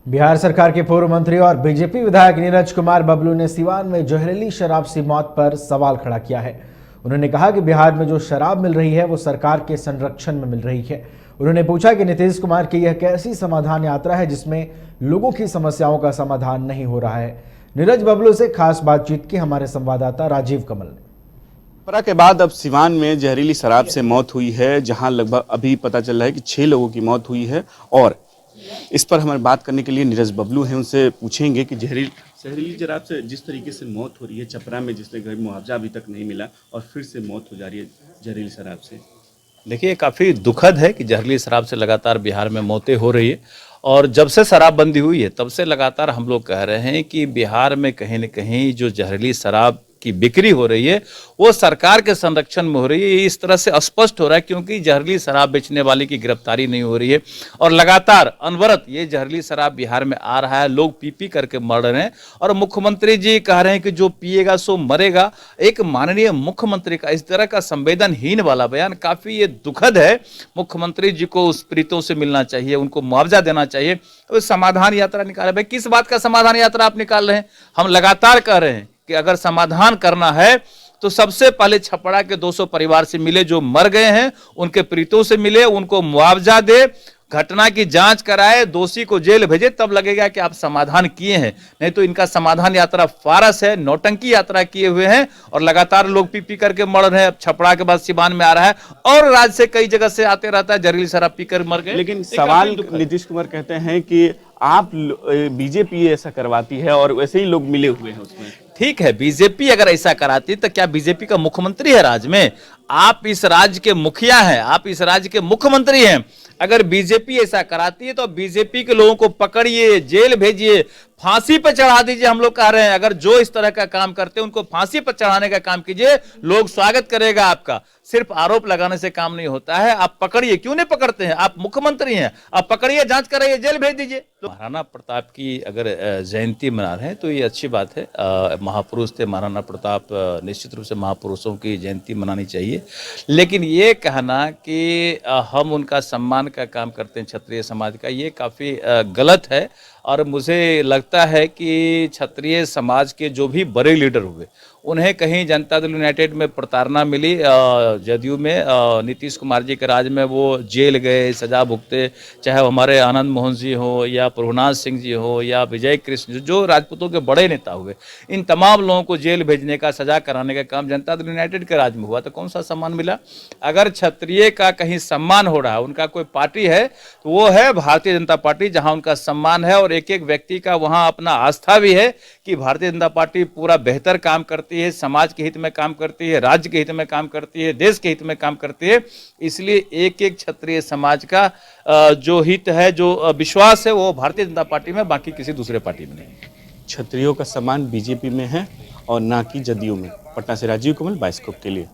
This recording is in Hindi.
बिहार सरकार के पूर्व मंत्री और बीजेपी विधायक नीरज कुमार बबलू ने सीवान में जहरीली शराब से मौत पर सवाल खड़ा किया है। उन्होंने कहा कि बिहार में जो शराब मिल रही है वो सरकार के संरक्षण में मिल रही है। उन्होंने पूछा कि नीतीश कुमार की यह कैसी समाधान यात्रा है जिसमें लोगों की समस्याओं का समाधान नहीं हो रहा है। नीरज बबलू से खास बातचीत की हमारे संवाददाता राजीव कमल ने। के बाद अब सिवान में जहरीली शराब से मौत हुई है, जहां लगभग अभी पता चल रहा है कि 6 लोगों की मौत हुई है। और इस पर हमारे बात करने के लिए नीरज बबलू हैं, उनसे पूछेंगे कि जहरीली शराब से जिस तरीके से मौत हो रही है, छपरा में जिसने घर मुआवजा अभी तक नहीं मिला और फिर से मौत हो जा रही है जहरीली शराब से। देखिए, काफ़ी दुखद है कि जहरीली शराब से लगातार बिहार में मौतें हो रही है। और जब से शराबबंदी हुई है तब से लगातार हम लोग कह रहे हैं कि बिहार में कहीं न कहीं जो जहरीली शराब की बिक्री हो रही है वो सरकार के संरक्षण में हो रही है। ये इस तरह से स्पष्ट हो रहा है क्योंकि जहरीली शराब बेचने वाले की गिरफ्तारी नहीं हो रही है और लगातार अनवरत ये जहरीली शराब बिहार में आ रहा है। लोग पी पी करके मर रहे हैं और मुख्यमंत्री जी कह रहे हैं कि जो पिएगा सो मरेगा। एक माननीय मुख्यमंत्री का इस तरह का संवेदनहीन वाला बयान काफ़ी ये दुखद है। मुख्यमंत्री जी को उस पीड़ितों से मिलना चाहिए, उनको मुआवजा देना चाहिए। तो समाधान यात्रा निकाले। भाई, किस बात का समाधान यात्रा आप निकाल रहे हैं? हम लगातार कह रहे हैं कि अगर समाधान करना है तो सबसे पहले छपरा के 200 परिवार से मिले, जो मर गए हैं उनके पीड़ितों से मिले, उनको मुआवजा दे, घटना की जांच कराए, दोषी को जेल भेजे, तब लगेगा कि आप समाधान किए हैं। नहीं तो इनका समाधान यात्रा फारस है, नौटंकी यात्रा किए हुए हैं और लगातार लोग पी पी करके मर रहे हैं। अब छपरा के बाद सिवान में आ रहा है और राज्य से कई जगह से आते रहता है, जहरीली शराब पीकर मर गए। लेकिन सवाल नीतीश कुमार कहते हैं कि आप बीजेपी ऐसा करवाती है और वैसे ही लोग मिले हुए हैं उसमें। ठीक है, बीजेपी अगर ऐसा कराती तो क्या बीजेपी का मुख्यमंत्री है राज्य में? आप इस राज्य के मुखिया हैं, आप इस राज्य के मुख्यमंत्री हैं। अगर बीजेपी ऐसा कराती है तो बीजेपी के लोगों को पकड़िए, जेल भेजिए, फांसी पर चढ़ा दीजिए। हम लोग कह रहे हैं अगर जो इस तरह का काम करते हैं उनको फांसी पर चढ़ाने का काम कीजिए, लोग स्वागत करेगा आपका। सिर्फ आरोप लगाने से काम नहीं होता है। आप पकड़िए, क्यों नहीं पकड़ते हैं? आप मुख्यमंत्री हैं, आप पकड़िए, जांच कराइए, जेल भेज दीजिए। तो महाराणा प्रताप की अगर जयंती मना रहे हैं तो ये अच्छी बात है। महापुरुष थे महाराणा प्रताप, निश्चित रूप से महापुरुषों की जयंती मनानी चाहिए। लेकिन ये कहना कि हम उनका सम्मान का काम करते हैं क्षत्रिय समाज का, ये काफ़ी गलत है। और मुझे लगता है कि क्षत्रिय समाज के जो भी बड़े लीडर हुए उन्हें कहीं जनता दल यूनाइटेड में प्रताड़ना मिली। जदयू में नीतीश कुमार जी के राज में वो जेल गए, सजा भुगते, चाहे हमारे आनंद मोहन जी हो या प्रभुनाथ सिंह जी हो या विजय कृष्ण, जो राजपूतों के बड़े नेता हुए, इन तमाम लोगों को जेल भेजने का, सजा कराने का काम जनता दल यूनाइटेड के राज में हुआ। तो कौन सा सम्मान मिला? अगर क्षत्रिय का कहीं सम्मान हो रहा है, उनका कोई पार्टी है तो वो है भारतीय जनता पार्टी, जहाँ उनका सम्मान है और एक एक व्यक्ति का वहाँ अपना आस्था भी है कि भारतीय जनता पार्टी पूरा बेहतर काम करती है, समाज के हित में काम करती है, राज्य के हित में काम करती है, देश के हित में काम करती है। इसलिए एक एक क्षत्रिय समाज का जो हित है, जो विश्वास है, वो भारतीय जनता पार्टी में, बाकी किसी दूसरे पार्टी में नहीं। क्षत्रियों का सम्मान बीजेपी में है और ना कि जदयू में। पटना से राजीव कमल, बाइस्कोप के लिए।